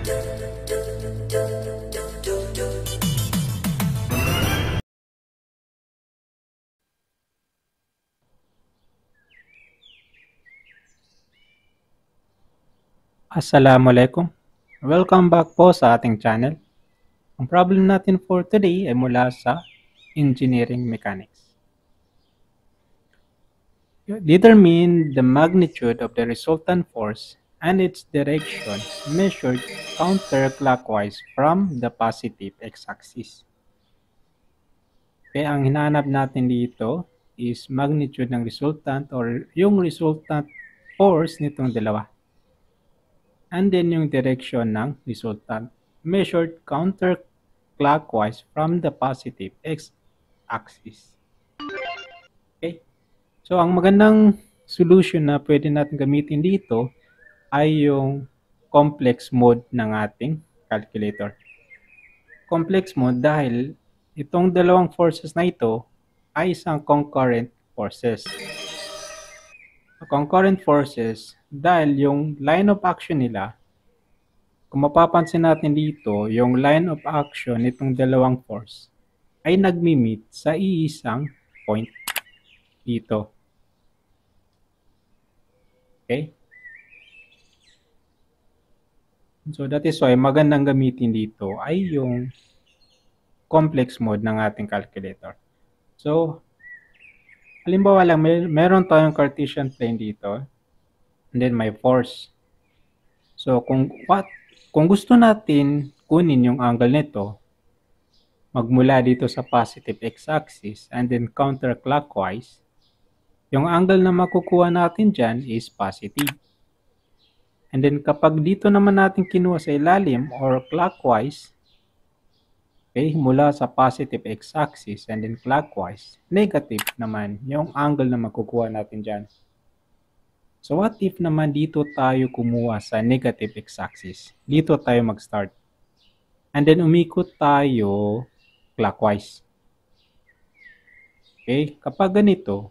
Assalamualaikum. Welcome back po sa ating channel. Ang problem natin for today ay mula sa Engineering Mechanics. Determine the magnitude of the resultant force and its direction measured counterclockwise from the positive x-axis. Okay, ang hinahanap natin dito is magnitude ng resultant or yung resultant force nitong dalawa. And then yung direction ng resultant measured counterclockwise from the positive x-axis. Okay? So, ang magandang solution na pwede natin gamitin dito ay yung complex mode ng ating calculator. Complex mode dahil itong dalawang forces na ito ay isang concurrent forces. Concurrent forces dahil yung line of action nila, kung mapapansin natin dito, yung line of action nitong dalawang force ay nagmi-meet sa iisang point dito. Okay? So that is why magandang gamitin dito ay yung complex mode ng ating calculator. So, halimbawa lang, meron tayong Cartesian plane dito and then may force. So, kung gusto natin kunin yung angle nito, magmula dito sa positive x-axis and then counterclockwise, yung angle na makukuha natin dyan is positive. And then kapag dito naman natin kinuha sa ilalim or clockwise, okay, mula sa positive x-axis and then clockwise, negative naman yung angle na makukuha natin dyan. So what if naman dito tayo kumuha sa negative x-axis? Dito tayo mag-start. And then umikot tayo clockwise. Okay, kapag ganito,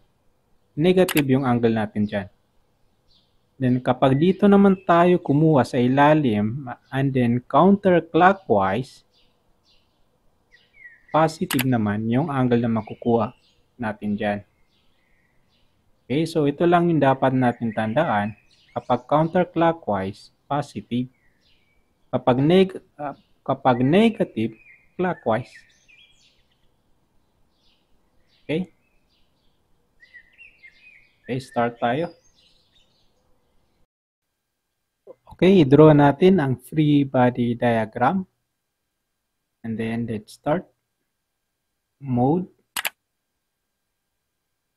negative yung angle natin dyan. Then kapag dito naman tayo kumuha sa ilalim and then counterclockwise, positive naman yung angle na makukuha natin dyan. Okay, so ito lang yung dapat natin tandaan. Kapag counterclockwise, positive. Kapag negative, clockwise. Okay? Okay, start tayo. Okay, draw natin ang free body diagram. And then let's start. Mode.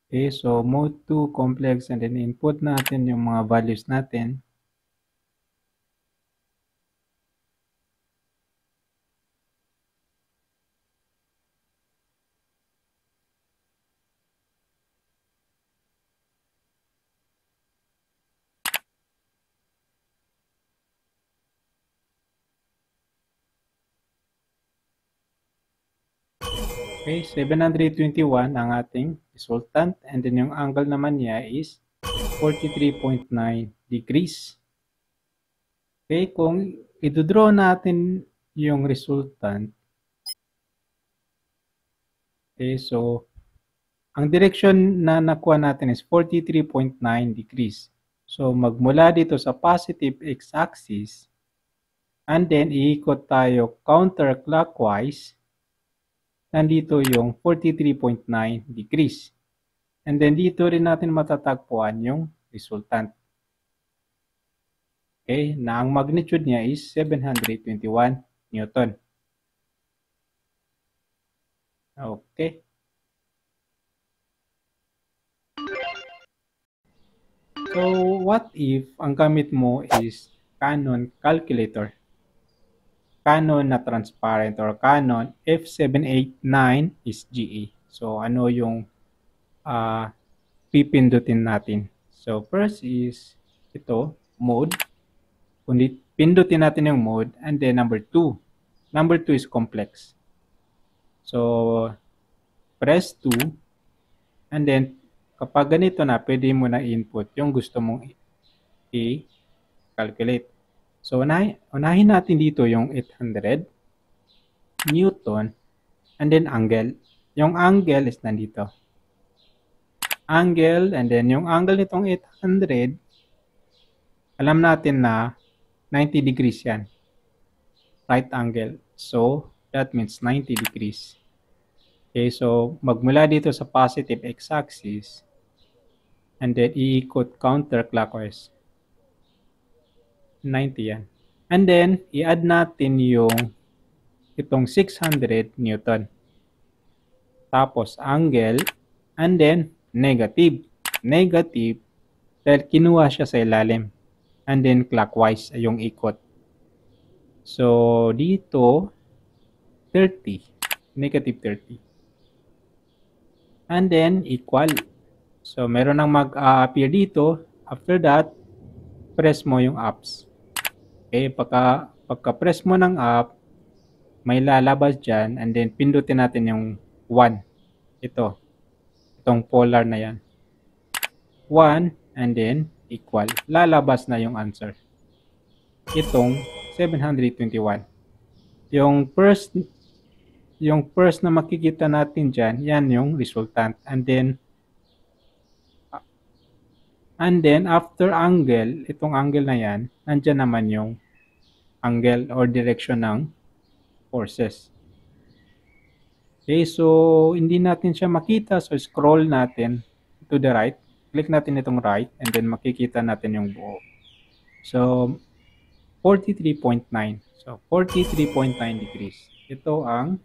Okay, so mode 2 complex and then input natin yung mga values natin. Okay, 721 ang ating resultant and then yung angle naman niya is 43.9 degrees. Okay, kung i-draw natin yung resultant, okay, so ang direction na nakuha natin is 43.9 degrees. So magmula dito sa positive x-axis and then iikot tayo counterclockwise. Nandito yung 43.9 degrees. And then dito rin natin matatagpuan yung resultant. Okay, na ang magnitude niya is 721 Newton. Okay. So, what if ang gamit mo is Canon calculator? Canon na transparent or Canon F789 is GA. So, ano yung pipindutin natin? So, first is ito, mode. Kundi pindutin natin yung mode and then number 2. Number 2 is complex. So, press 2 and then kapag ganito na, pwede mo na input yung gusto mong i-calculate. So, unahin natin dito yung 800 Newton and then angle. Yung angle is nandito. Angle, and then yung angle nitong 800, alam natin na 90 degrees yan. Right angle. So, that means 90 degrees. Okay, so magmula dito sa positive x-axis and then iikot counterclockwise. 90 yan. And then, i-add natin yung itong 600 Newton. Tapos, angle, and then, negative. Negative, dahil kinuha siya sa ilalim. And then, clockwise yung ikot. So, dito, 30. Negative 30. And then, equal. So, meron nang mag-appear dito. After that, press mo yung ups. Okay, pagka-press mo ng up, may lalabas dyan, and then pindutin natin yung 1. Itong polar na yan. 1, and then equal. Lalabas na yung answer. Itong 721. Yung first na makikita natin dyan, yan yung resultant. And then after angle, itong angle na yan, nandyan naman yung angle or direction ng forces. Okay, so hindi natin siya makita. So scroll natin to the right. Click natin itong right and then makikita natin yung buo. So 43.9. So 43.9 degrees. Ito ang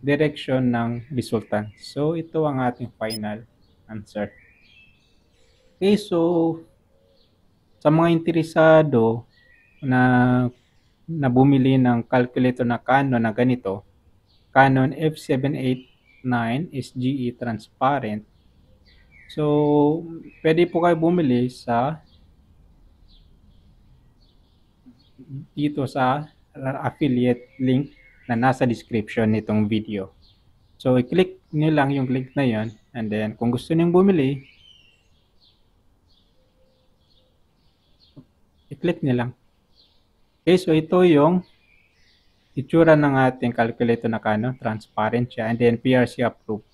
direction ng resultant. So ito ang ating final answer. Okay, so sa mga interesado na bumili ng calculator na Canon na ganito, Canon F789 SGE transparent. So, pwede po kayo bumili sa dito sa affiliate link na nasa description nitong video. So, i-click nyo lang yung link na yon, and then kung gusto nyo bumili, i-click nyo lang. Okay, so ito yung itsura ng ating calculator na Canon, transparent siya, and then PRC approved.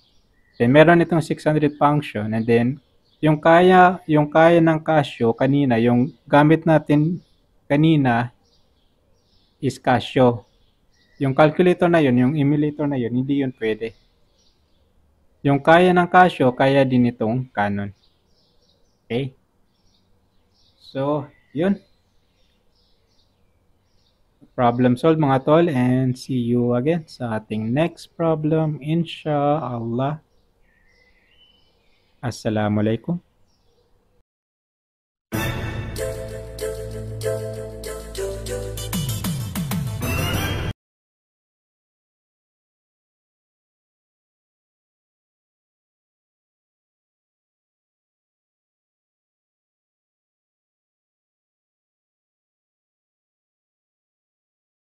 Then meron itong 600 function, and then yung kaya ng Casio kanina, yung gamit natin kanina is Casio. Yung calculator na yun, yung emulator na yun, hindi yun pwede. Yung kaya ng Casio, kaya din itong Canon. Okay? So, yun. Problem solved mga tol, and see you again sa ating next problem, inshallah. Assalamualaikum.